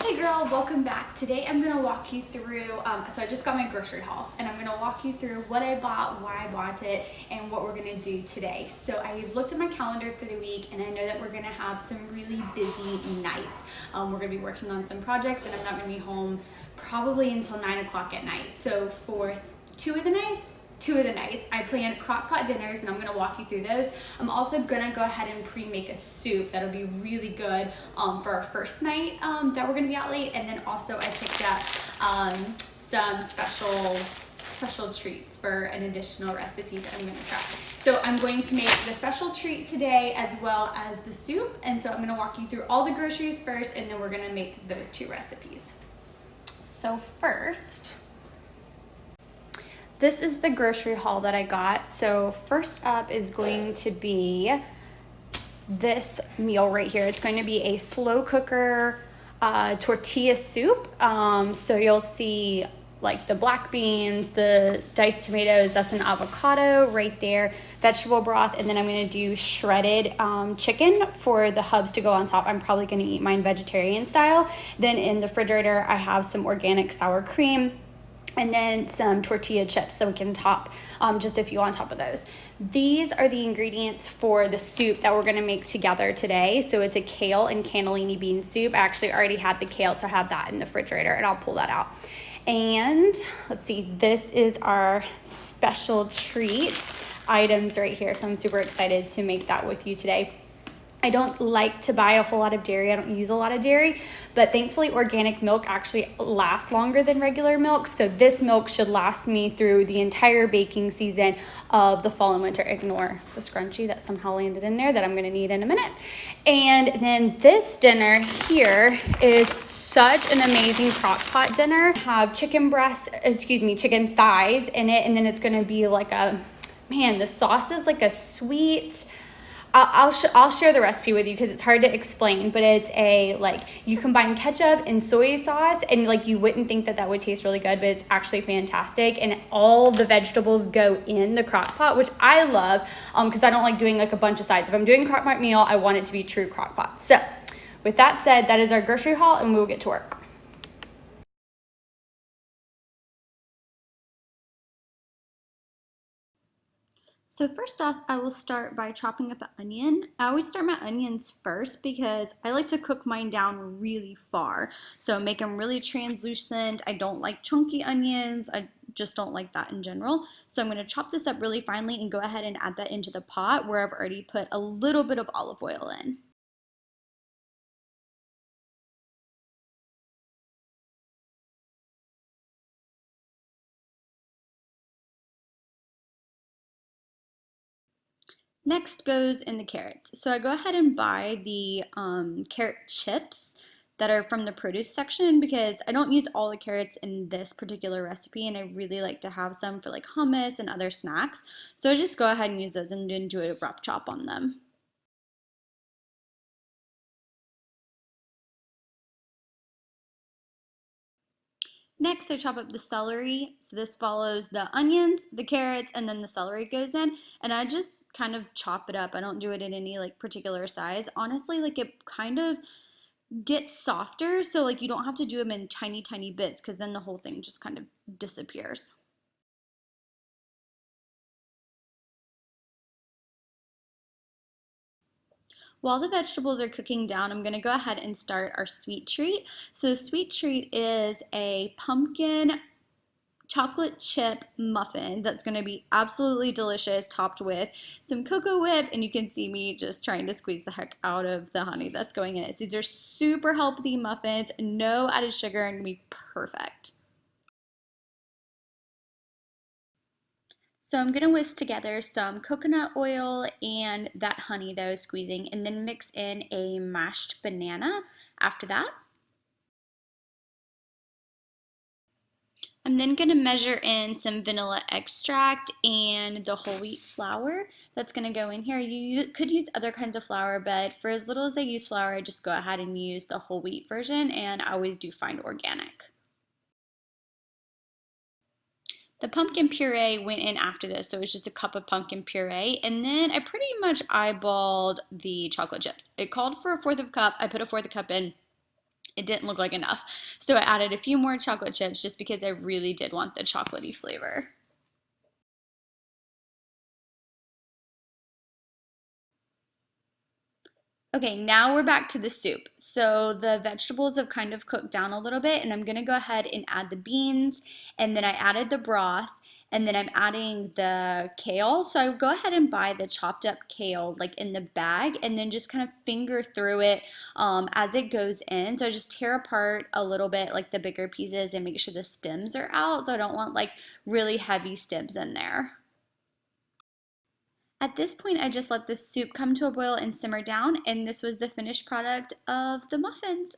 Hey girl, welcome back. Today I'm going to walk you through, so I just got my grocery haul and I'm going to walk you through what I bought, why I bought it, and what we're going to do today. So I looked at my calendar for the week and I know that we're going to have some really busy nights. We're going to be working on some projects and I'm not going to be home probably until 9 o'clock at night. So for two of the nights, I plan crock pot dinners and I'm gonna walk you through those. I'm also gonna go ahead and pre-make a soup that'll be really good for our first night that we're gonna be out late. And then also I picked up some special treats for an additional recipe that I'm gonna try. So I'm going to make the special treat today as well as the soup. And so I'm gonna walk you through all the groceries first and then we're gonna make those two recipes. So first, this is the grocery haul that I got. So first up is going to be this meal right here. It's going to be a slow cooker tortilla soup. So you'll see like the black beans, the diced tomatoes, that's an avocado right there, vegetable broth, and then I'm gonna do shredded chicken for the hubs to go on top. I'm probably gonna eat mine vegetarian style. Then in the refrigerator, I have some organic sour cream, and then some tortilla chips that we can top just a few on top of those. These are the ingredients for the soup that we're gonna make together today. So it's a kale and cannellini bean soup. I actually already had the kale, so I have that in the refrigerator and I'll pull that out. And let's see, this is our special treat items right here. So I'm super excited to make that with you today. I don't like to buy a whole lot of dairy. I don't use a lot of dairy, but thankfully organic milk actually lasts longer than regular milk. So this milk should last me through the entire baking season of the fall and winter. Ignore the scrunchie that somehow landed in there that I'm gonna need in a minute. And then this dinner here is such an amazing crock pot dinner. Have chicken thighs in it. And then it's gonna be like the sauce is like a sweet, I'll share the recipe with you because it's hard to explain, but it's you combine ketchup and soy sauce and you wouldn't think that would taste really good, but it's actually fantastic. And all the vegetables go in the crock pot, which I love because I don't like doing a bunch of sides. If I'm doing a crock pot meal, I want it to be true crock pot. So with that said, that is our grocery haul and we will get to work. So first off, I will start by chopping up an onion. I always start my onions first because I like to cook mine down really far. So make them really translucent. I don't like chunky onions. I just don't like that in general. So I'm going to chop this up really finely and go ahead and add that into the pot where I've already put a little bit of olive oil in. Next goes in the carrots. So I go ahead and buy the carrot chips that are from the produce section because I don't use all the carrots in this particular recipe and I really like to have some for hummus and other snacks. So I just go ahead and use those and then do a rough chop on them. Next, I chop up the celery. So this follows the onions, the carrots, and then the celery goes in. And I just kind of chop it up. I don't do it in any particular size. Honestly, it kind of gets softer. So you don't have to do them in tiny, tiny bits because then the whole thing just kind of disappears. While the vegetables are cooking down, I'm going to go ahead and start our sweet treat. So the sweet treat is a pumpkin chocolate chip muffin that's going to be absolutely delicious, topped with some cocoa whip, and you can see me just trying to squeeze the heck out of the honey that's going in it. So these are super healthy muffins, no added sugar, and be perfect. So I'm going to whisk together some coconut oil and that honey that I was squeezing and then mix in a mashed banana after that. I'm then going to measure in some vanilla extract and the whole wheat flour that's going to go in here. You could use other kinds of flour, but for as little as I use flour, I just go ahead and use the whole wheat version, and I always do find organic. The pumpkin puree went in after this, so it's just a cup of pumpkin puree. And then I pretty much eyeballed the chocolate chips. It called for a fourth of a cup. I put a fourth of a cup in. It didn't look like enough. So I added a few more chocolate chips just because I really did want the chocolatey flavor. Okay, now we're back to the soup. So the vegetables have kind of cooked down a little bit, and I'm gonna go ahead and add the beans, and then I added the broth, and then I'm adding the kale. So I would go ahead and buy the chopped up kale like in the bag, and then just kind of finger through it as it goes in. So I just tear apart a little bit like the bigger pieces and make sure the stems are out. So I don't want like really heavy stems in there. At this point, I just let the soup come to a boil and simmer down, and this was the finished product of the muffins.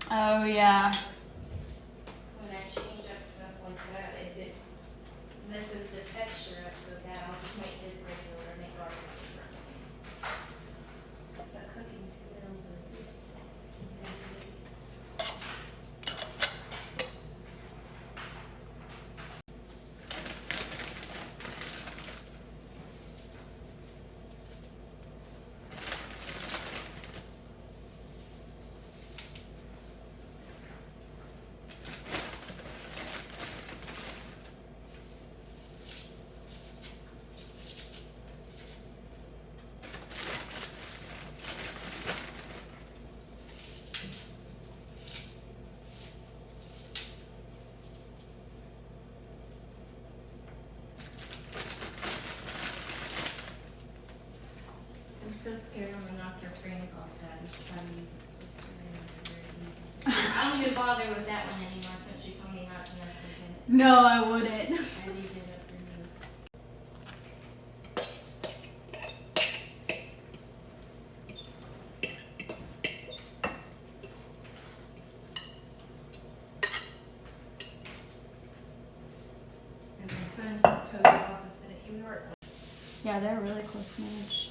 Oh yeah. When I change up stuff like that, if it messes the texture up so bad, I'll just make his regular and make ours different. But cooking films is. here, I'm gonna knock your frames off that. You should try to use this with your frames. They're very easy. I don't even bother with that one anymore since you told me not to mess with it. No, I wouldn't. I leave it up for you. And my son is totally opposite of New York. Yeah, they're really close match.